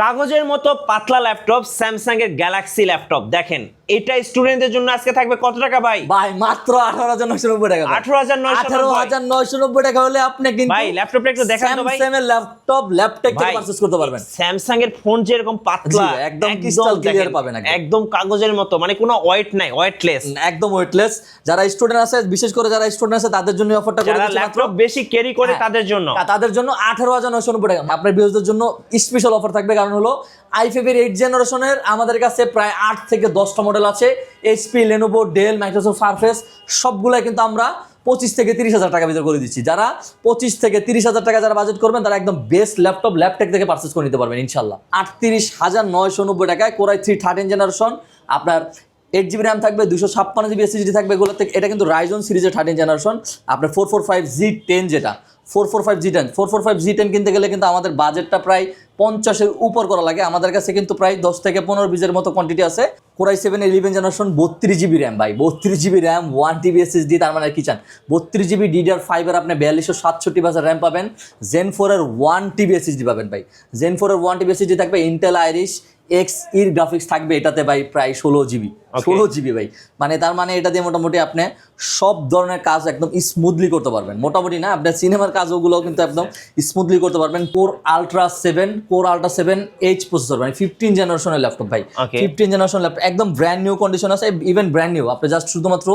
কাগজের মতো পাতলা ল্যাপটপ স্যামসাং এর গ্যালাক্সি ল্যাপটপ দেখেন, এটা স্টুডেন্টদের জন্য আজকে থাকবে কত টাকা ভাই? ভাই মাত্র 18,990 টাকা। 18,990 টাকা হলে আপনি কিন্তু ভাই ল্যাপটপটা একটু দেখান তো ভাই। স্যামসাং এর ল্যাপটপ ল্যাপটপ থেকে পারচেজ করতে পারবেন। স্যামসাং এর ফোন যেরকম পাতলা একদম ক্রিস্টাল ক্লিয়ার পাবেন, একদম কাগজের মতো, মানে কোনো ওয়েট নাই, ওয়েটলেস, একদম ওয়েটলেস। যারা স্টুডেন্ট আছে, বিশেষ করে যারা স্টুডেন্ট আছে তাদের জন্য অফারটা করে দিচ্ছি, ল্যাপটপ বেশি ক্যারি করে তাদের জন্য 18,990 টাকা। আপনার ভিউয়ারদের জন্য স্পেশাল অফার থাকবে, কারণ হলো i5 এর 8 জেনারেশনের আমাদের কাছে প্রায় 8 থেকে 10টা মডেল আছে। HP, Lenovo, Dell, Microsoft Surface সবগুলাই কিন্তু আমরা 25 থেকে 30,000 টাকা ভিতর করে দিচ্ছি। যারা 25 থেকে 30,000 টাকা যারা বাজেট করবেন তারা একদম বেস্ট ল্যাপটপ ল্যাপটেক থেকে পারচেজ করে নিতে পারবেন ইনশাল্লাহ। 38,990 টাকায় কোরাই 3 13 জেনারেশন, আপনার 8GB র্যাম থাকবে, 256GB SSD থাকবে। এগুলো থেকে এটা কিন্তু রাইজন সিরিজের 13 জেনারেশন। আপনার 445Z10 যেটা 445Z10 কিনতে গেলে কিন্তু আমাদের বাজেটটা প্রায় 50-এর উপর করা লাগে। আমাদের কাছে কিন্তু প্রায় 10 থেকে 15-20-এর মতো কোয়ান্টিটি আছে। কোরাই 7 11 জেনারেশন 32GB র্যাম ভাই, 32GB র্যাম, 1TB SSD, তার মানে কি চান? 32GB DDR5 এর আপনি 4267 র্যাম পাবেন। Zen 4 এর 1TB SSD পাবেন ভাই। Zen 4 এর 1TB SSD থাকবে, ইন্টেল আইরিশ Xe গ্রাফিক্স থাকবে এটাতে ভাই, প্রায় 16GB ভাই। মানে তার মানে এটা দিয়ে মোটামুটি আপনি সব ধরনের কাজ একদম স্মুথলি করতে পারবেন। মোটামুটি না, আপনার সিনেমার কাজগুলো কিন্তু একদম স্মুথলি করতে পারবেন। কোর আলট্রা 7H প্রসেসর, মানে 15 জেনারেশনের ল্যাপটপ ভাই। 15 জেনারেশন ল্যাপটপ একদম ব্র্যান্ড নিউ কন্ডিশন আছে, ইভেন ব্র্যান্ড নিউ। আপনি জাস্ট শুধুমাত্র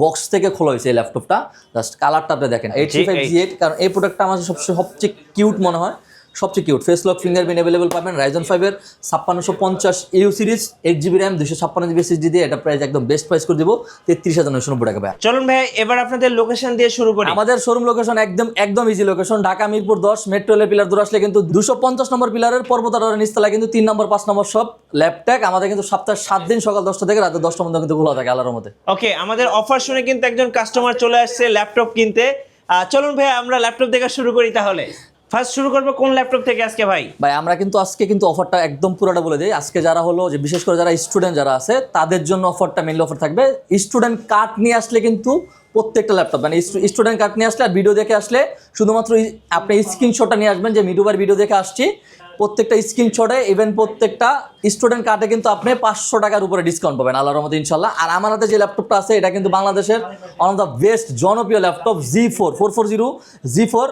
বক্স থেকে খোলা হয়েছে এই ল্যাপটপটা। জাস্ট কালারটা আপনি দেখেন 85G8, কারণ এই প্রোডাক্টটা আমার সবচেয়ে কিউট মনে হয়, সবচেয়ে cute. Face lock fingerprint available পাবেন। রাইজন 5 এর 5650 series 8GB RAM 256GB SSD দিয়ে এটা প্রাইস একদম বেস্ট প্রাইস করে দিব 33,990 টাকা ভাই। চলুন ভাই এবার আপনাদের লোকেশন দিয়ে শুরু করি। আমাদের শোরুম লোকেশন একদম easy location, Dhaka Mirpur 10 metro rail pillar দূর আসলে কিন্তু 250 নম্বর পিলারের পর্বতারোহণের নিচতলা কিন্তু 3 নম্বর 5 নম্বর সব ল্যাপটপ। আমাদের কিন্তু সপ্তাহে 7 দিন সকাল 10টা থেকে রাতে 10টা পর্যন্ত কিন্তু খোলা থাকে আল্লাহর রহমতে। ওকে, আমাদের অফার শুনে কিন্তু একজন কাস্টমার চলে আসছে ল্যাপটপ কিনতে। চলুন ভাই আমরা ল্যাপটপ দেখা শুরু করি। তাহলে ফার্স্ট শুরু করবো কোন ল্যাপটপ থেকে আজকে ভাই? ভাই আমরা কিন্তু আজকে কিন্তু অফারটা একদম পুরোটা বলে দিই। আজকে যারা হলো যে বিশেষ করে যারা স্টুডেন্ট যারা আছে তাদের জন্য অফারটা মেইনলি অফার থাকবে। স্টুডেন্ট কার্ড নিয়ে আসলে কিন্তু প্রত্যেকটা ল্যাপটপ, মানে স্টুডেন্ট কার্ড নিয়ে আসলে আর ভিডিও দেখে আসলে শুধুমাত্র আপনি স্ক্রিনশটটা নিয়ে আসবেন যে মিটুবার ভিডিও দেখে আসছি। প্রত্যেকটা স্ক্রিনশটে ইভেন প্রত্যেকটা স্টুডেন্ট কার্ডে কিন্তু আপনি 500 টাকার উপরে ডিসকাউন্ট পাবেন আল্লাহর রহমতে ইনশাল্লাহ। আর আমার হাতে যে ল্যাপটপটা আছে এটা কিন্তু বাংলাদেশের ওয়ান অফ দ্য বেস্ট জনপ্রিয় ল্যাপটপ G4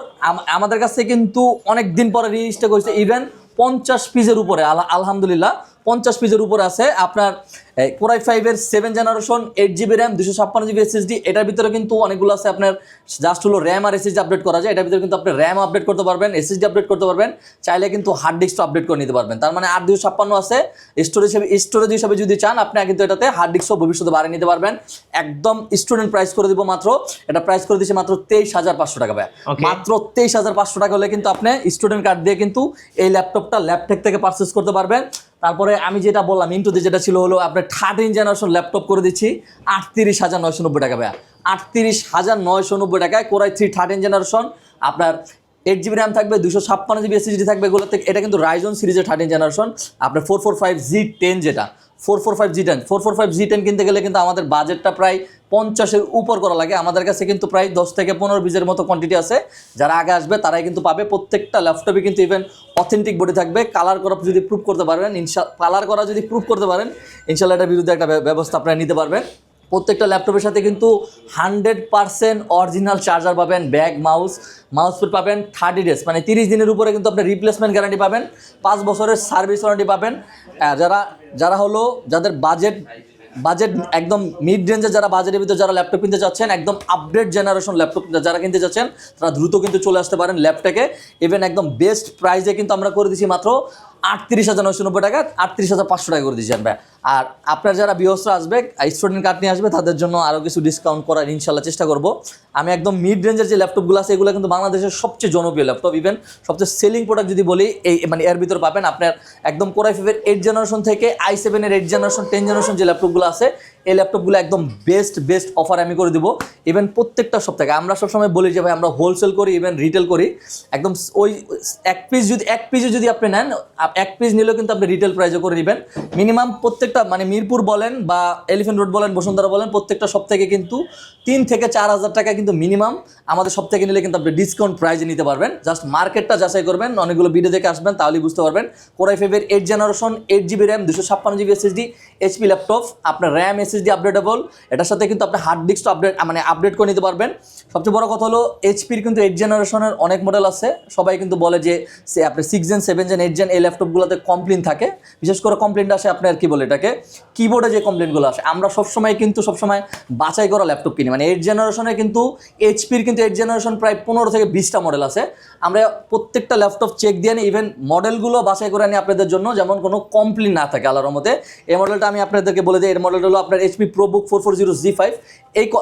আমাদের কাছে কিন্তু অনেক দিন পরে রিস্টক হয়েছে, ইভেন 50 পিসের উপরে আলহামদুলিল্লাহ 50 পিসের উপরে আছে। আপনার কোরাই 5 এর 7 generation 8GB RAM 256GB SSD, এটার ভিতরে কিন্তু অনেকগুলো আছে। আপনার জাস্ট হলো র্যাম আর SSD আপডেট করা যায়। এটার ভিতরে কিন্তু আপনি র্যাম আপডেট করতে পারবেন, SSD আপডেট করতে পারবেন, চাইলে কিন্তু হার্ড ডিস্কটা আপডেট করে নিতে পারবেন। তার মানে 8 256 আছে স্টোরেজ হিসাবে যদি চান আপনি কিন্তু এটাতে হার্ড ডিস্কও ভবিষ্যতে বাড়িয়ে নিতে পারবেন। একদম স্টুডেন্ট প্রাইস করে দিব মাত্র, এটা প্রাইস করে দিচ্ছে মাত্র 23,500 টাকা ভাই। মাত্র 23,500 টাকা হলে কিন্তু আপনি স্টুডেন্ট কার্ড দিয়ে কিন্তু এই ল্যাপটপটা ল্যাপটেক থেকে পারচেস করতে পারবেন। তারপরে আমি যেটা বললাম ইন্টুতে যেটা ছিল হলো আপনার 13 জেনারেশন ল্যাপটপ করে দিচ্ছি 38,990 টাকা ভাইয়া। 38,990 টাকায় কোরাই 3 13 জেনারেশন, আপনার 8GB র্যাম থাকবে, 256GB SSD থাকবে। এগুলো থেকে এটা কিন্তু রাইজন সিরিজের 13 জেনারেশন। আপনার 445Z10 যেটা 445Z10 কিনতে গেলে কিন্তু আমাদের বাজেটটা প্রায় 50-এর উপর করা লাগে। আমাদের কাছে কিন্তু প্রায় 10 থেকে 15-20-এর মতো কোয়ান্টিটি আছে। যারা আগে আসবে তারাই কিন্তু পাবে। প্রত্যেকটা ল্যাপটপে কিন্তু ইভেন অথেন্টিক বডি থাকবে। কালার করা যদি প্রুফ করতে পারেন ইনশাল্লাহ এটার বিরুদ্ধে একটা ব্যবস্থা আপনারা নিতে পারবেন। প্রত্যেকটা ল্যাপটপের সাথে কিন্তু 100% অরিজিনাল চার্জার পাবেন, ব্যাগ, মাউসপ্যাড পাবেন, 30 ডেজ মানে 30 দিনের উপরে কিন্তু আপনি রিপ্লেসমেন্ট গ্যারান্টি পাবেন, 5 বছরের সার্ভিস ওয়ারেন্টি পাবেন। যারা হলো যাদের বাজেট একদম মিড রেঞ্জে, যারা বাজেটের ভিতরে যারা ল্যাপটপ কিনতে চাচ্ছেন, একদম আপডেট জেনারেশন ল্যাপটপ যারা কিনতে চাচ্ছেন তারা দ্রুত কিন্তু চলে আসতে পারেন ল্যাপটপে। ইভেন একদম বেস্ট প্রাইসে কিন্তু আমরা করে দিচ্ছি মাত্র 38,990 টাকা, 38,500 টাকা করে দিচ্ছেন ভাই। আর আপনার যারা বিহস্র আসবে স্টুডেন্ট কার্ড নিয়ে আসবে তাদের জন্য আরও কিছু ডিসকাউন্ট করার ইনশাল্লাহ চেষ্টা করব। আমি একদম মিড রেঞ্জের যে ল্যাপটপগুলো আছে এগুলো কিন্তু বাংলাদেশের সবচেয়ে জনপ্রিয় ল্যাপটপ, ইভেন সবচেয়ে সেলিং প্রোডাক্ট যদি বলি এই মানে এর ভিতর পাবেন আপনার একদম কোরাই 5 এর 8 জেনারেশন থেকে i7 এর 8 জেনারেশন 10 জেনারেশন যে ল্যাপটপগুলো আছে এই ল্যাপটপগুলো একদম বেস্ট অফার আমি করে দিব। ইভেন প্রত্যেকটা সপ্তাহে আমরা সবসময় বলি যে ভাই আমরা হোলসেল করি, ইভেন রিটেল করি। একদম ওই এক পিস যদি আপনি নেন এক পিস নিলেও কিন্তু আপনি রিটেল প্রাইসে করে নেবেন। মিনিমাম প্রত্যেকটা মানে মিরপুর বলেন বা এলিফ্যান্ট রোড বলেন, বসুন্ধরা বলেন, প্রত্যেকটা সব থেকে কিন্তু 3 থেকে 4,000 টাকা কিন্তু মিনিমাম আমাদের সব থেকে নিলে কিন্তু আপনি ডিসকাউন্ট প্রাইজে নিতে পারবেন। জাস্ট মার্কেটটা যাচাই করবেন, অনেকগুলো ভিডিও দেখে আসবেন, তাহলেই বুঝতে পারবেন। Core i5 এর 8 generation 8GB RAM 256GB SSD HP laptop, আপনার র্যাম SSD আপডেটেবল, এটার সাথে কিন্তু আপনি হার্ড ডিস্কটা আপডেট করে নিতে পারবেন। সবচেয়ে বড় কথা হলো এইচপির কিন্তু 8 জেনারেশনের অনেক মডেল আছে। সবাই কিন্তু বলে যে আপনি 6 জেন 7 জেন 8 জেন এই ল্যাপটপগুলোতে কমপ্লেন থাকে, বিশেষ করে কমপ্লেনটা আসে আপনার কি বলে এটাকে কিবোর্ডে যে কমপ্লেনগুলো আসে। আমরা সবসময় বাছাই করা ল্যাপটপ কিনি, মানে 8 জেনারেশনে কিন্তু এইচপির কিন্তু 8 জেনারেশন প্রায় 15 থেকে 20টা মডেল আছে। আমরা প্রত্যেকটা ল্যাপটপ চেক দিয়ে নিই, ইভেন মডেলগুলো বাছাই করে নিই আপনাদের জন্য, যেমন কোনো কমপ্লেন না থাকে আল্লাহর রহমতে। এই মডেলটা আমি আপনাদেরকে বলে দিই, এর মডেলটা হলো আপনার এইচপি প্রোবুক 440G5।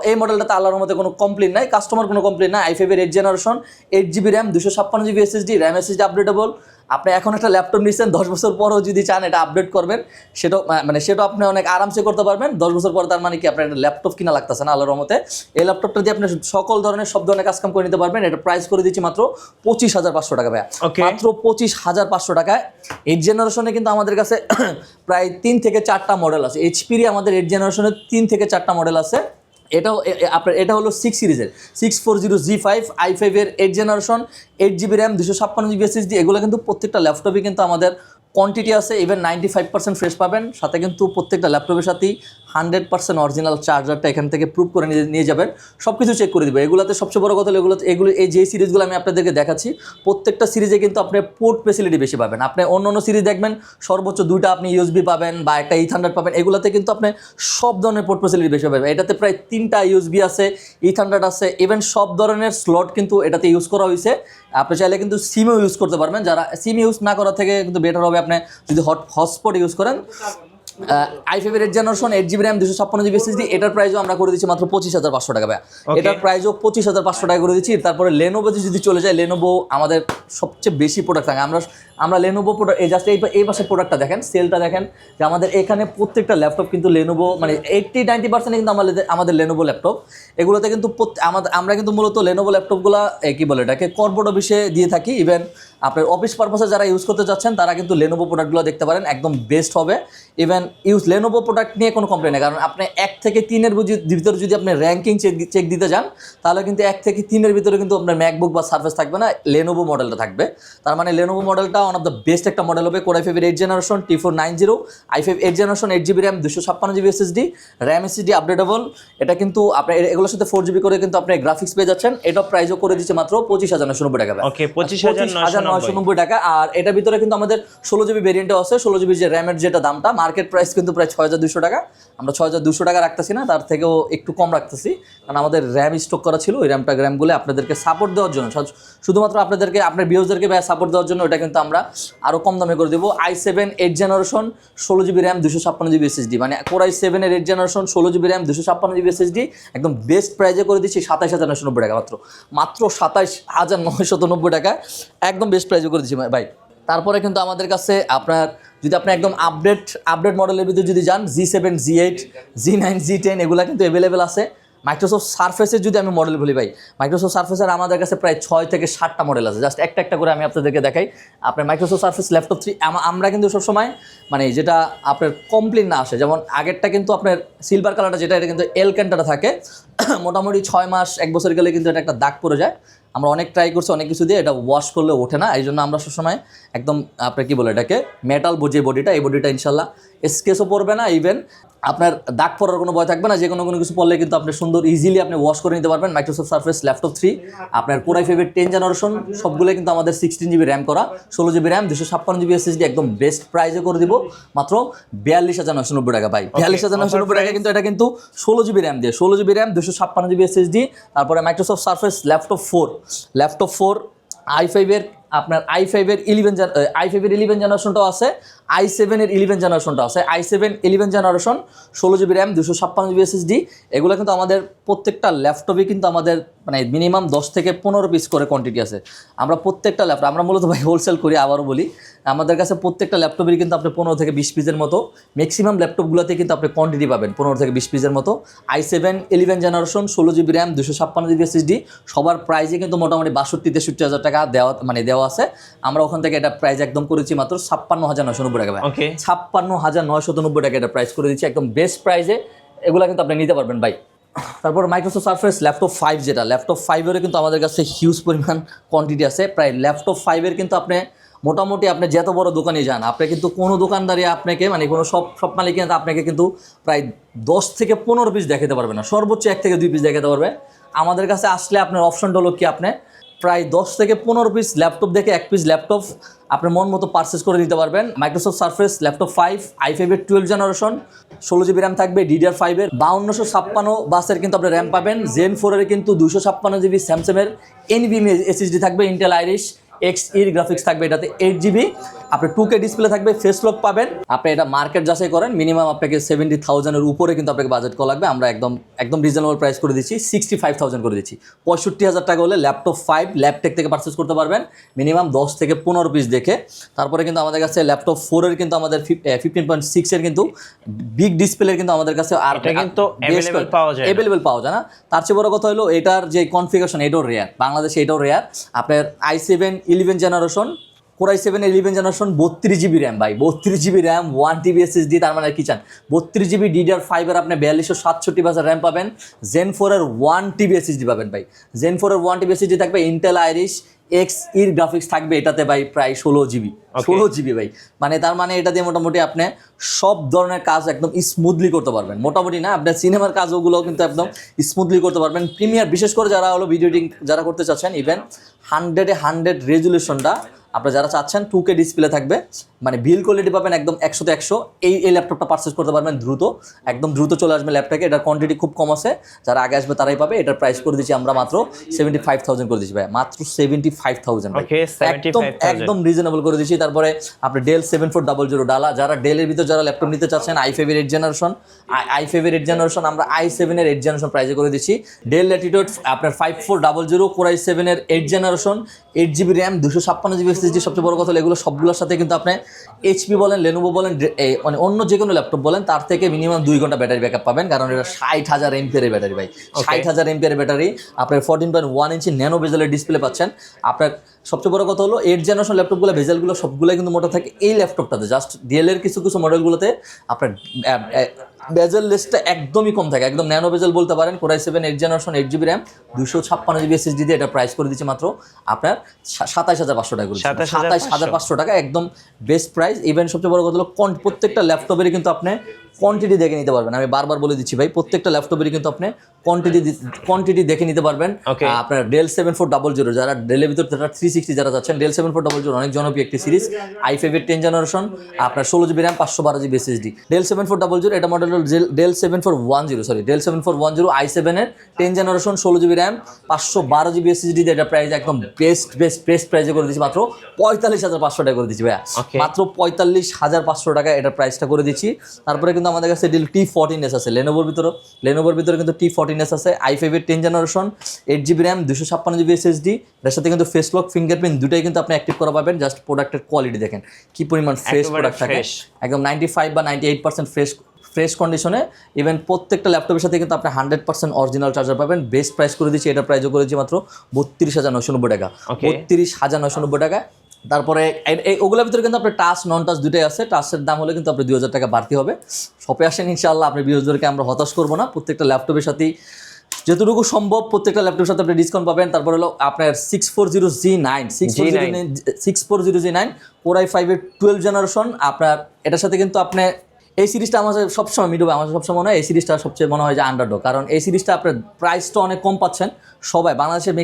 এই মডেলটাতে আল্লাহর রহমতে কোনো কমপ্লেন নাই, কাস্টমার কোনো কমপ্লেন নাই। i5 এর 8 generation 8GB RAM 256GB SSD, RAM SSD updatable. আপনি এখন একটা ল্যাপটপ নিচ্ছেন, 10 বছর পরেও যদি চান এটা আপডেট করবেন, সেটাও আপনি অনেক আরামসে করতে পারবেন 10 বছর পর। তার মানে কি আপনার একটা ল্যাপটপ কিনা লাগতেছে না আল্লাহর রহমতে। এই ল্যাপটপটা দিয়ে আপনি সব ধরনের কাজ কাম করে নিতে পারবেন। এটা প্রাইস করে দিচ্ছি মাত্র 25,500 টাকা ভাইয়া, মাত্র 25,500 টাকায়। 8 জেনারেশনে কিন্তু আমাদের কাছে প্রায় 3 থেকে 4টা মডেল আছে। এইচপির আমাদের 8 জেনারেশনের 3 থেকে 4টা মডেল আছে। এটা হলো 6 সিরিজের 640G5 i5 এর 8 generation 8GB RAM 256GB SSD। এগুলো কিন্তু প্রত্যেকটা ল্যাপটপে কিন্তু আমাদের কোয়ান্টিটি আছে, ইভেন 95% ফ্রেশ পাবেন। সাথে কিন্তু প্রত্যেকটা ল্যাপটপের সাথেই 100% অরিজিনাল চার্জারটা এখান থেকে প্রুভ করে নিয়ে যাবেন, সব কিছু চেক করে দিবে। এগুলোতে সবচেয়ে বড় কথা হলো এগুলো এই যে সিরিজগুলো আমি আপনাদেরকে দেখাচ্ছি, প্রত্যেকটা সিরিজে কিন্তু আপনি পোর্ট ফেসিলিটি বেশি পাবেন। আপনি অন্য সিরিজ দেখবেন সর্বোচ্চ 2টা আপনি ইউএসবি পাবেন বা একটা ইথান্ডার পাবেন, এগুলোতে কিন্তু আপনি সব ধরনের পোর্ট ফেসিলিটি বেশি পাবেন। এটাতে প্রায় 3টা ইউএসবি আছে, ইথান্ডার আছে, ইভেন সব ধরনের স্লট কিন্তু এটাতে ইউজ করা হয়েছে। আপনি চাইলে কিন্তু সিমও ইউজ করতে পারবেন। যারা সিম ইউজ না করা থেকে কিন্তু বেটার হবে আপনি যদি হটস্পট ইউজ করেন। i5 এর 8 generation 8GB RAM 256GB SSD, এটার প্রাইসও আমরা করে দিচ্ছি মাত্র 25,500 টাকা ভাই। এটার প্রাইসও 25,500 টাকা করে দিচ্ছি। তারপরে লেনোভো যদি চলে যায়, লেনোভো আমাদের সবচেয়ে বেশি প্রোডাক্ট থাকে। আমরা লেনোভো প্রোডাক্ট এই পাশে প্রোডাক্টটা দেখেন, সেলটা দেখেন, যে আমাদের এখানে প্রত্যেকটা ল্যাপটপ কিন্তু লেনোভো, মানে 80-90% কিন্তু আমাদের লেনোভো ল্যাপটপ। এগুলোতে কিন্তু আমরা কিন্তু মূলত লেনোভো ল্যাপটপগুলো কি বলে এটাকে কর্পোরেট অফিসে দিয়ে থাকি। ইভেন আপনার অফিস পারপাসে যারা ইউজ করতে চাচ্ছেন তারা কিন্তু লেনোভো প্রোডাক্টগুলো দেখতে পারেন, একদম বেস্ট হবে। ইভেন লেনোভো প্রোডাক্ট নিয়ে কোনো কমপ্লেন নেই, কারণ আপনি 1 থেকে 3-এর ভিতরে যদি আপনি র্যাঙ্কিং চেক দিতে যান, তাহলে কিন্তু 1 থেকে 3-এর ভিতরে কিন্তু আপনার ম্যাকবুক বা সার্ফেস থাকবে না, লেনোভো মডেলটা থাকবে। তার মানে লেনোভো মডেলটা ওয়ান অফ দ্য বেস্ট একটা মডেল হবে। Core i5 এর 8 generation T490, i5 8 generation 8GB RAM 256GB SSD, RAM SSD updatable. এটা কিন্তু আপনার এগুলোর সাথে 4GB করে কিন্তু আপনি গ্রাফিক্স পেয়ে যাচ্ছেন। এটার প্রাইসও করে দিচ্ছে মাত্র 25,990 টাকা। ওকে, 25,990 টাকা। আর এটার ভিতরে কিন্তু আমাদের 16GB ভেরিয়েন্টও আছে। 16GB যে র্যামের যেটা দামটা মার্কেট প্রাইস কিন্তু প্রায় 6,200 টাকা। আমরা 6,200 টাকা রাখতেছি না, তার থেকেও একটু কম রাখতেছি, কারণ আমাদের র্যাম স্টক করা ছিল। ওই র্যামগুলো আপনাদেরকে সাপোর্ট দেওয়ার জন্য, শুধুমাত্র আপনার ভিউয়ার্সদেরকে সাপোর্ট দেওয়ার জন্য এটা কিন্তু আমরা আরও কম দামে করে দেবো। i7 8 generation 16GB RAM 256GB SSD, মানে Core i7 এর 8 generation 16GB RAM 256GB SSD একদম বেস্ট প্রাইজে করে দিচ্ছি 27,990 টাকা, মাত্র 27,990 টাকা, একদম বেস্ট প্রাইজে করে দিচ্ছি ভাই। তারপরে কিন্তু আমাদের কাছে যদি আপনি একদম আপডেট মডেলের ভিতরে যদি যান, G7 G8 G9 G10 এগুলো কিন্তু অ্যাভেলেবেল আছে। মাইক্রোসফট সার্ফেসের যদি আমি মডেল বলি ভাই, মাইক্রোসফট সার্ফেসের আমাদের কাছে প্রায় 6 থেকে 7টা মডেল আছে। জাস্ট একটা করে আমি আপনাদেরকে দেখাই। আপনার মাইক্রোসফট সার্ফেস ল্যাপটপ 3 আমরা কিন্তু সবসময় মানে যেটা আপনার কমপ্লেন না আসে, যেমন আগেরটা কিন্তু আপনার সিলভার কালারটা যেটা, এটা কিন্তু এল ক্যানটা থাকে মোটামুটি 6 মাস 1 বছর গেলে কিন্তু এটা একটা দাগ পড়ে যায়। আমরা অনেক ট্রাই করছি, অনেক কিছু দিয়ে, এটা ওয়াশ করলে ওঠে না। এই জন্য আমরা সবসময় একদম আপনার কি বলে এটাকে মেটাল যে বডিটা, এই বডিটা ইনশাল্লাহ স্কেচও পড়বে না, ইভেন আপনার দাগ পড়ার কোনো ভয় থাকবে না। যে কোনো কিছু পড়লে কিন্তু আপনি সুন্দর ইজিলি আপনি ওয়াশ করে নিতে পারবেন। মাইক্রোসফট সার্ফেস ল্যাপটপ 3 আপনার Core i5 এর 10 জেনারেশন, সবগুলো কিন্তু আমাদের 16GB র্যাম করা, 16GB র্যাম 256GB SSD একদম বেস্ট প্রাইজে করে দিব মাত্র 42,990 টাকা ভাই। 42,990 টাকা কিন্তু এটা কিন্তু 16GB র্যাম দিয়ে, 16GB র্যাম 256GB SSD। তারপরে মাইক্রোসফট সার্ফেস ল্যাপটপ 4 i5 এর আপনার i5 এর 11 জেনারেশনটাও আছে, i7 এর 11 জেনারেশনটাও আছে। i7 11 generation 16GB RAM 256GB SSD, এগুলো কিন্তু আমাদের প্রত্যেকটা ল্যাপটপে কিন্তু আমাদের মানে মিনিমাম 10 থেকে 15 পিস করে কোয়ান্টিটি আছে। আমরা প্রত্যেকটা ল্যাপটপ আমরা মূলত ভাই হোলসেল করি, আবারও বলি আমাদের কাছে প্রত্যেকটা ল্যাপটপেরই কিন্তু আপনি 15 থেকে 20 পিসের মতো, ম্যাক্সিমাম ল্যাপটপগুলোতে কিন্তু আপনি কোয়ান্টিটি পাবেন 15 থেকে 20 পিসের মতো। i7 11 generation 16 GB RAM 256 GB SSD, সবার প্রাইসে কিন্তু মোটামুটি 62-63 হাজার টাকা দেওয়া আছে। আমরা ওখান থেকে এটা প্রাইস একদম করেছি মাত্র 56,990 টাকা। ওকে, 56,990 টাকা এটা প্রাইস করে দিচ্ছি একদম বেস্ট প্রাইসে। এগুলো কিন্তু আপনি নিতে পারবেন ভাই। তারপর মাইক্রোসফট সারফেস ল্যাপটপ 5, যেটা ল্যাপটপ 5-এরও কিন্তু আমাদের কাছে হিউজ পরিমাণ কোয়ান্টিটি আছে। প্রায় ল্যাপটপ 5-এর কিন্তু আপনি মোটামুটি আপনি যত বড় দোকানে যান, আপনি কিন্তু কোনো দোকানদারি আপনাকে মানে কোনো সব মালিক কিন্তু আপনাকে কিন্তু প্রায় 10 থেকে 15 পিস দেখাতে পারবে না, সর্বোচ্চ 1 থেকে 2 পিস দেখাতে পারবে। আমাদের কাছে আসলে আপনার অপশনটা হলো কি, আপনি প্রায় 10 থেকে 15 পিস ল্যাপটপ দেখে 1 পিস ল্যাপটপ আপনার মন মতো পারচেস করে নিতে পারবেন। Microsoft surface laptop 5 i5-এর 12 generation 16 GB RAM থাকবে, DDR5-এর 5256 বাসের কিন্তু আপনি র্যাম পাবেন। Zen 4-এর কিন্তু 256 জিবি স্যামসাংয়ের NVMe SSD থাকবে, ইন্টেল আইরিশ XE গ্রাফিক্স থাকবে, এটাতে 8 জিবি। আপনি 2K ডিসপ্লে থাকবে, ফেস লক পাবেন। আপনি এটা মার্কেট যাচাই করেন, মিনিমাম আপনাকে 70,000-এর উপরে কিন্তু আপনাকে বাজেট করা লাগবে। আমরা একদম রিজনেবল প্রাইস করে দিচ্ছি, 65,000 করে দিচ্ছি। 65,000 টাকা হলে ল্যাপটপ 5 ল্যাপটেক থেকে পারচেস করতে পারবেন, মিনিমাম 10 থেকে 15 পিস দেখে। তারপরে কিন্তু আমাদের কাছে ল্যাপটপ 4-এর কিন্তু আমাদের 15.6-এর কিন্তু বিগ ডিসপ্লের কিন্তু আমাদের কাছে আর কিন্তু অ্যাভেলেবল পাওয়া যায় না। তার চেয়ে বড় কথা হলো এটার যে কনফিগারেশন, এটাও রেয়ার, বাংলাদেশে এটাও রেয়ার। আপনার i7 11 generation, Core i7 11 generation 32 GB RAM ভাই, 32 জিবি র্যাম 1 TB SSD, তার মানে কি চান 32 জিবি DDR5-এর আপনি 4267 বাসের র্যাম পাবেন। Zen 4-এর 1 TB SSD পাবেন ভাই, Zen 4-এর 1 TB SSD থাকবে, ইন্টেল আইরিশ XE গ্রাফিক্স থাকবে, এটাতে ভাই প্রায় 16 জিবি ভাই। মানে তার মানে এটা দিয়ে মোটামুটি আপনি সব ধরনের কাজ একদম স্মুথলি করতে পারবেন, মোটামুটি না আপনার সিনেমার কাজগুলোও কিন্তু একদম স্মুথলি করতে পারবেন। প্রিমিয়ার বিশেষ করে যারা হলো ভিডিও এডিটিং যারা করতে চাচ্ছেন, ইভেন 100-এ 100 রেজুলেশনটা আপনারা যারা চাচ্ছেন 2K ডিসপ্লে থাকবে, মানে বিল কোয়ালিটি পাবেন একদম 100-তে 100। এই ল্যাপটপটা পারচেস করতে পারবেন একদম দ্রুত চলে আসবে ল্যাপটপে। এটার কোয়ান্টিটি খুব কম আছে, যারা আগে আসবে তারাই পাবে। এটার প্রাইস করে দিচ্ছি আমরা মাত্র 75,000 করে দিচ্ছি ভাই, মাত্র 75,000 একদম রিজনেবল করে দিচ্ছি। তারপরে আপনি ডেল 7400 ডালা, যারা ডেলের ভিতর যারা ল্যাপটপ নিতে চাচ্ছেন, i5-এর 8 জেনারেশন আমরা i7-এর 8 জেনারেশন প্রাইসে করে দিচ্ছি। ডেল ল্যাটিটিউড আপনার 5400 Core i7-এর 8 generation 8 GB RAM 256 GB SSD। সবচেয়ে বড় কথা হলো এগুলো সবগুলোর সাথে কিন্তু আপনি HP বলেন, Lenovo বলেন, মানে অন্য যে কোনো ল্যাপটপ বলেন তার থেকে মিনিমাম 2 ঘন্টা ব্যাটারি ব্যাকআপ পাবেন, কারণ এটা 60,000 এমপিআর ব্যাটারি ভাই, 60,000 এমপিআর ব্যাটারি। আপনার 14.1 ইঞ্চি ন্যানো বেজেলের ডিসপ্লে পাচ্ছেন। আপনার সবচেয়ে বড় কথা হলো 8 জেনারেশন ল্যাপটপগুলো বেজেলগুলো সবগুলো কিন্তু মোটা থাকে, এই ল্যাপটপটাতে জাস্ট ডিএল-এর কিছু মডেলগুলোতে আপনার বেজেল লেসটা একদমই কম থাকে, একদম ন্যানো বেজেল বলতে পারেন। Core i7 8 generation 8 GB RAM 256 GB SSD দিয়ে এটা প্রাইস করে দিচ্ছি মাত্র আপনার 27,500 টাকা, 27,500 টাকা একদম বেস্ট প্রাইস। ইভেন সবচেয়ে বড় কথা হলো প্রত্যেকটা ল্যাপটপেরই কিন্তু আপনি কোয়ান্টিটি দেখে নিতে পারবেন। আমি বারবার বলে দিচ্ছি ভাই, প্রত্যেকটা ল্যাপটপেরই কিন্তু আপনি কোয়ান্টিটি দেখে নিতে পারবেন। আপনার ডেল 7400 যারা ডেলের ভিতর 360 যারা যাচ্ছেন, ডেল 7400 অনেক জনপ্রিয় একটি সিরিজ। i5-এর 10 জেনারেশন আপনার 16 GB RAM 512 GB SSD। Dell 7400 এটা মডেল হল ডেল 7410 i7-এর 10 generation 16 GB RAM 512 GB SSD দিয়ে এটা প্রাইস একদম বেস্ট প্রাইসে করে দিচ্ছি, মাত্র 45,500 টাকা করে দিচ্ছি ভাইয়া, মাত্র 45,500 টাকা এটা প্রাইসটা করে দিচ্ছি। তারপরে কিন্তু আমাদের কাছে ডেল T14s আছে, লেনোভোর ভিতরে কিন্তু T14s আছে, i5-এর 10 generation 8 GB RAM 256 GB SSD। এর সাথে কিন্তু ফেস লক ফিঙ্গারপ্রিন্ট দুটাই কিন্তু আপনি অ্যাক্টিভ করা পাবেন। জাস্ট প্রোডাক্টের কোয়ালিটি দেখেন কি পরিমাণ ফ্রেশ প্রোডাক্ট থাকে, একদম 95 বা 98% ফ্রেশ কন্ডিশনে। ইভেন প্রত্যেকটা ল্যাপটপের সাথে কিন্তু আপনি 100% অরিজিনাল চার্জার পাবেন। বেস্ট প্রাইস করে দিচ্ছি, এটা প্রাইসও করেছি মাত্র 32,990 টাকা, 32,990 টাকা। তারপরে ওগুলোর ভিতরে কিন্তু আপনার টাচ নন টাচ দুটোই আছে। টাচের দাম হলে কিন্তু আপনি 2,000 টাকা বাড়তি হবে। শপে আসেন ইনশাআল্লাহ, আপনি ভিউয়ারদেরকে আমরা হতাশ করবো না। প্রত্যেকটা ল্যাপটপের সাথেই যতটুকু সম্ভব প্রত্যেকটা ল্যাপটপের সাথে আপনি ডিসকাউন্ট পাবেন। তারপর হলো আপনার 640G9 Core i5-এর 12 জেনারেশন আপনার, এটার সাথে কিন্তু আপনি এই সিরিজটা আমাদের সবসময় আমার সবসময় মনে হয় এই সিরিজটা সবচেয়ে মনে হয় যে আন্ডারডগ, কারণ এই সিরিজটা আপনার প্রাইসটা অনেক কম পাচ্ছেন সবাই। বাংলাদেশের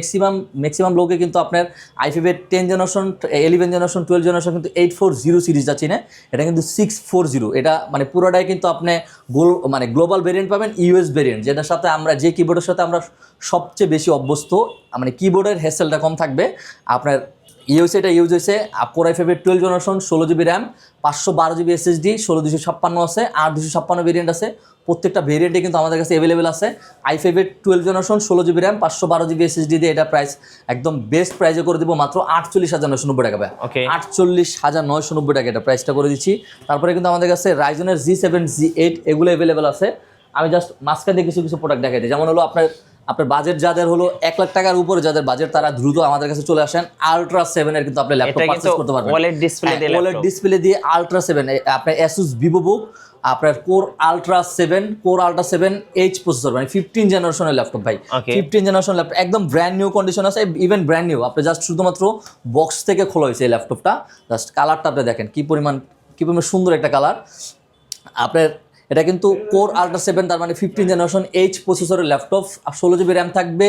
ম্যাক্সিমাম লোকে কিন্তু আপনার i5-এর 10 জেনারেশন 11 জেনারেশন 12 জেনারেশন কিন্তু 840 সিরিজটা চিনে, এটা কিন্তু 640। এটা মানে পুরোটাই কিন্তু আপনি গ্লোবাল ভেরিয়েন্ট পাবেন, ইউএস ভেরিয়েন্ট, যেটার সাথে আমরা যে কিবোর্ডের সাথে আমরা সবচেয়ে বেশি অভ্যস্ত, মানে কিবোর্ডের হ্যাসেলটা কম থাকবে। আপনার ইউএস এটা ইউজ হয়েছে কোর i5 এর 12 generation 16GB RAM 512GB SSD 16256 আছে আর 256 ভেরিয়েন্ট আছে। প্রত্যেকটা ভেরিয়েন্টে কিন্তু আমাদের কাছে অ্যাভেলেবেল আছে। i5 এর 12 generation 16GB RAM 512GB SSD দিয়ে এটা প্রাইস একদম বেস্ট প্রাইসে করে দিব মাত্র 48,990 টাকা ভাই। 48,990 টাকা এটা প্রাইসটা করে দিচ্ছি। তারপরে কিন্তু আমাদের কাছে রাইজনের G7 G8 এগুলো অ্যাভেলেবেল আছে। আমি জাস্ট মাঝখানে কিছু প্রোডাক্ট দেখাই দিই। যেমন হলো আপনার বাজেট যাদের হলো 1 লাখ টাকার উপরে যাদের বাজেট তারা দ্রুত আমাদের কাছে চলে আসেন। আলট্রা 7 এর কিন্তু আপনি ল্যাপটপ পারচেজ করতে পারবেন। OLED ডিসপ্লে দিয়ে আলট্রা 7 আপনার Asus VivoBook আপনার কোর আলট্রা 7 H প্রসেসর মানে 15 জেনারেশনের ল্যাপটপ ভাই। 15 জেনারেশন ল্যাপটপ একদম ব্র্যান্ড নিউ কন্ডিশন আছে, ইভেন ব্র্যান্ড নিউ। আপনি জাস্ট শুধুমাত্র বক্স থেকে খোলা হয়েছে এই ল্যাপটপটা। জাস্ট কালারটা আপনি দেখেন কি পরিমাণ সুন্দর একটা কালার। আপনার এটা কিন্তু কোর আলট্রা 7 তার মানে 15 জেনারেশন H প্রসেসরের ল্যাপটপ। 16GB র্যাম থাকবে,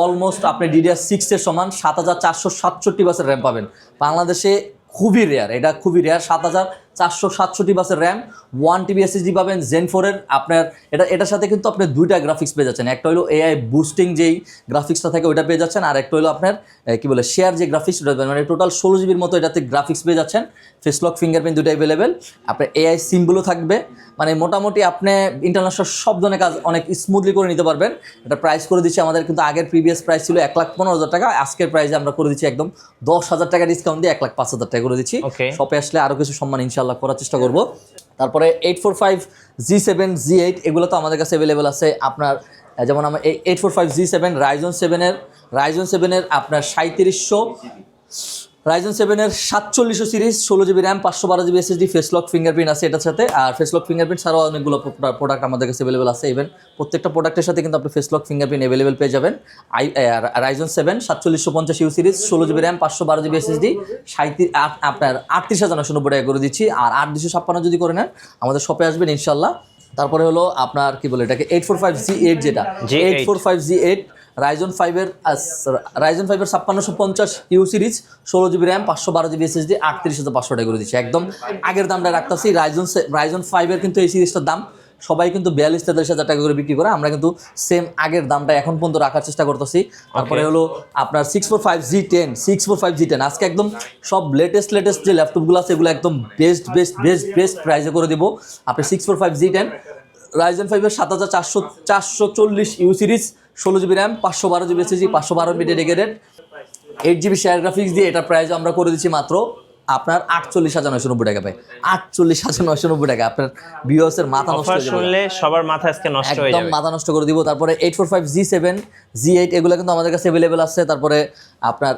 অলমোস্ট আপনি DDR6 এর সমান 7467 বাসের র্যাম পাবেন। বাংলাদেশে খুবই রেয়ার, এটা খুবই রেয়ার। 7467 বাসের র্যাম, 1TB SSD পাবেন Zen 4 এর। আপনার এটার সাথে কিন্তু আপনি দুইটা গ্রাফিক্স পেয়ে যাচ্ছেন। একটা হলো AI বুস্টিং যেই গ্রাফিক্সটা থাকে ওইটা পেয়ে যাচ্ছেন, আর একটা হলো আপনার কি বলে শেয়ার যে গ্রাফিক্স ওটা মানে টোটাল 16GBর মতো এটাতে গ্রাফিক্স পেয়ে যাচ্ছেন। ফেস লক ফিঙ্গারপ্রিন্ট দুটো অ্যাভেলেবেল। আপনার AI সিম্বলও থাকবে, মানে মোটামুটি আপনি ইন্টারন্যাশনাল সব ধরনের কাজ অনেক স্মুথলি করে নিতে পারবেন। এটা প্রাইস করে দিচ্ছি আমাদের কিন্তু আগের প্রিভিয়াস প্রাইস ছিল 1,15,000 টাকা, আজকের প্রাইসে আমরা করে দিচ্ছি একদম 10,000 টাকা ডিসকাউন্ট দিয়ে 1,05,000 টাকা করে দিচ্ছি। শপে আসলে আরও কিছু সম্মান ইনশাল্লাহ করার চেষ্টা করব। তারপরে 845 G7 G8 এগুলো তো আমাদের কাছে অ্যাভেলেবেল আছে। আপনার যেমন আমরা 845 G7 রাইজন 7 এর আপনার 4700 series 16GB RAM 512GB SSD face lock fingerprint আছে এটার সাথে। আর ফেস লক ফিঙ্গারপ্রিন্ট ছাড়াও অনেকগুলো প্রোডাক্ট আমাদের কাছে অ্যাভেলেবেল আছে। ইভেন প্রত্যেকটা প্রোডাক্টের সাথে কিন্তু আপনি ফেস লক ফিঙ্গারপ্রিন্ট অ্যাভেলেবেল পেয়ে যাবেন। Ryzen 7 4750U series 16GB RAM 512GB SSD আপনার 38,990 টাকা করে দিচ্ছি। আর 8,256 যদি করে নেন আমাদের শপে আসবেন ইনশাল্লাহ। তারপরে হলো আপনার কি বলে এটাকে 845 G8 যেটা 845 G8 রাইজন 5 এর 5650U series 16GB RAM 512GB SSD 38,500 টাকা করে দিচ্ছি। একদম আগের দামটা রাখতেছি। রাইজন 5 এর কিন্তু এই সিরিজটার দাম সবাই কিন্তু 42-43,000 টাকা করে বিক্রি করে, আমরা কিন্তু সেম আগের দামটা এখন পর্যন্ত রাখার চেষ্টা করতেছি। তারপরে হলো আপনার 645 G10 আজকে একদম সব লেটেস্ট যে ল্যাপটপগুলো আছে এগুলো একদম বেস্ট প্রাইসে করে দেবো। আপনি 645 G10 রাইজন 5 এর 7440U series 16GB RAM 512GB SSD 512MB dedicated 8GB share graphics দিয়ে এটা প্রাইস আমরা করে দিচ্ছি মাত্র আপনার 48,990 টাকা ভাই। 48,990 টাকা। আপনার ভিউয়ার্সের মাথা নষ্ট হয়ে যাবে, শুনলে সবার মাথা আজকে নষ্ট হয়ে যাবে, একদম মাথা নষ্ট করে দিব। তারপরে 845 G7 G8 এগুলো কিন্তু আমাদের কাছে অ্যাভেলেবেল আছে। তারপরে আপনার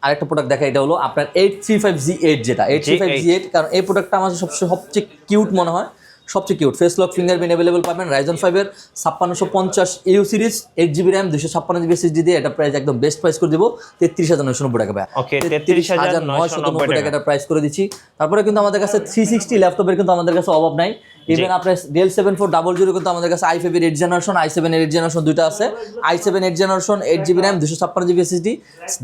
আরেকটা প্রোডাক্ট দেখা, এটা হলো আপনার 835 G8 যেটা 835 G8, কারণ এই প্রোডাক্টটা আমার সবচেয়ে কিউট মনে হয়, সবচেয়ে cute. Face lock fingerprint available পাবেন। রাইজন 5 এর 5650U series 8GB RAM 256GB SSD দিয়ে এটা প্রাইস একদম বেস্ট প্রাইস করে দিব 33,990 টাকা ভাই। 33,990 টাকা এটা প্রাইস করে দিচ্ছি। তারপরে কিন্তু আমাদের কাছে 360 ল্যাপটপের কিন্তু আমাদের কাছে অভাব নাই। ইভেন আপনার ডেল 7400 কিন্তু আমাদের কাছে i5 এর 8 জেনারেশন i7 এর 8 জেনারেশন দুটো আছে। i7 8 generation 8GB RAM 256GB SSD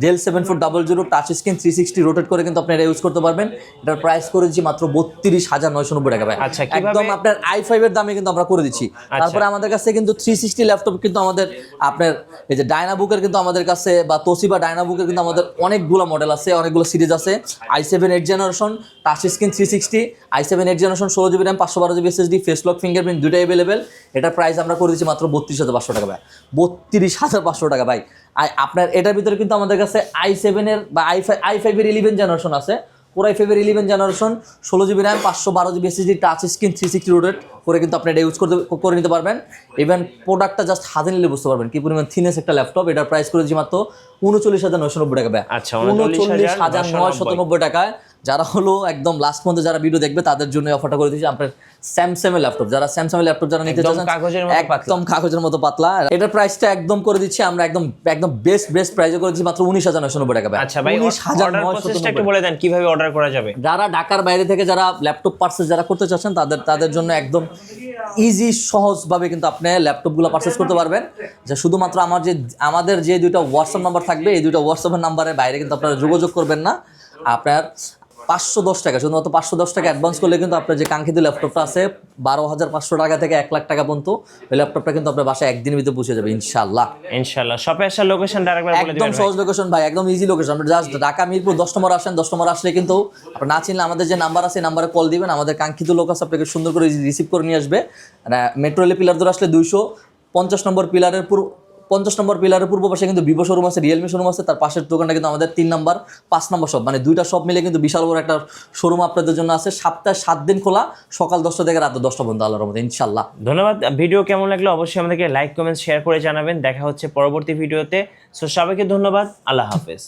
Dell 7400 touch screen 360 rotate করে কিন্তু আপনি এটা ইউজ করতে পারবেন। এটার প্রাইস করে দিচ্ছি মাত্র 32,990 টাকা ভাই। আচ্ছা, একদম আপনার i5 এর দামে কিন্তু আমরা করে দিচ্ছি। তারপরে আমাদের কাছে কিন্তু 360 ল্যাপটপ কিন্তু আমাদের আপনার এই যে ডায়নাবুকের কিন্তু আমাদের কাছে বা তোশিবা ডায়নাবুকের কিন্তু আমাদের অনেকগুলো মডেল আছে, অনেকগুলো সিরিজ আছে। i7 8 generation touch screen 360 i7 8 generation 16GB RAM 512GB SSD face lock fingerprint দুটোই অ্যাভেলেবেল। এটার প্রাইস আমরা করে দিচ্ছি মাত্র 32,500 টাকা ভাই। 32,500 টাকা ভাই। আপনার এটার ভিতরে কিন্তু আমাদের কাছে i7 এর বা i5 এর 11 জেনারেশন আছে। কোর i5 এর 11 generation 16GB RAM 512GB SSD touch screen 360 rotate করে কিন্তু আপনি এটা ইউজ করে নিতে পারবেন। ইভেন প্রোডাক্টটা জাস্ট হাতে নিলে বুঝতে পারবেন কি পরিমাণ থিনেস একটা ল্যাপটপ। এটার প্রাইস করে দিচ্ছি মাত্র 39,990 টাকা ভাই। 39,990 টাকায়। যারা হলো একদম লাস্ট পর্যন্ত যারা ভিডিও দেখবে তাদের জন্য অফারটা করে দিচ্ছি। আপনার স্যামসাং এর ল্যাপটপ যারা নিতে চাচ্ছেন একদম কাগজের মতো পাতলা, এটার প্রাইসটা একদম করে দিচ্ছি আমরা একদম বেস্ট প্রাইসে করে দিচ্ছি মাত্র 19,990 টাকা ভাই। আচ্ছা ভাই, অর্ডার প্রসেসটা একটু বলে দেন কিভাবে অর্ডার করা যাবে। যারা ঢাকার বাইরে থেকে যারা ল্যাপটপ পারচেজ যারা করতে চাচ্ছেন তাদের জন্য একদম ইজি সহজভাবে কিন্তু আপনি ল্যাপটপগুলো পারচেজ করতে পারবেন। যে শুধুমাত্র আমাদের যে দুইটা হোয়াটসঅ্যাপ নাম্বার থাকবে এই দুইটা হোয়াটসঅ্যাপের নাম্বারের বাইরে কিন্তু আপনারা যোগাযোগ করবেন না। আপনার 510 টাকা, শুধুমাত্র 510 টাকা অ্যাডভান্স করলে কিন্তু আপনার যে কাঙ্ক্ষিত ল্যাপটপটা আছে 12,500 টাকা থেকে 1 লাখ টাকা পর্যন্ত, ওই ল্যাপটপটা কিন্তু আপনার বাসায় একদিনের ভিতরে পৌঁছে যাবে ইনশাআল্লাহ। ইনশাআল্লাহ। শপে আসার লোকেশনটা আরেকবার বলে একদম দিবেন। সহজ লোকেশন ভাই, একদম ইজি লোকেশন। আপনি জাস্ট ঢাকা মিরপুর 10 নম্বর আসেন, 10 নম্বর আসলে কিন্তু আপনি না চিনলে আমাদের যে নাম্বার আছে নাম্বারে কল দিবেন, আমাদের কাঙ্ক্ষিত লোক আছে আপনাকে সুন্দর করে রিসিভ করে নিয়ে আসবে। মেট্রো রেল পিলার ধরে আসলে 250 নম্বর পিলারের 50 নম্বর পিলারের পূর্ব পাশে কিন্তু ভিভো শোরুম আছে, রিয়েলমি শোরুম আছে, তার পাশের দোকানটা কিন্তু আমাদের 3 নম্বর 5 নম্বর শপ, মানে দুইটা শপ মিলে কিন্তু বিশাল বড় একটা শোরুম আপনাদের জন্য আছে। সপ্তাহে 7 দিন খোলা, সকাল 10টা থেকে রাত 10টা পর্যন্ত আল্লাহর রহমতে ইনশাআল্লাহ। ধন্যবাদ। ভিডিও কেমন লাগলো অবশ্যই আমাদেরকে লাইক কমেন্ট শেয়ার করে জানাবেন। দেখা হচ্ছে পরবর্তী ভিডিওতে। সো সবাইকে ধন্যবাদ, আল্লাহ হাফেজ।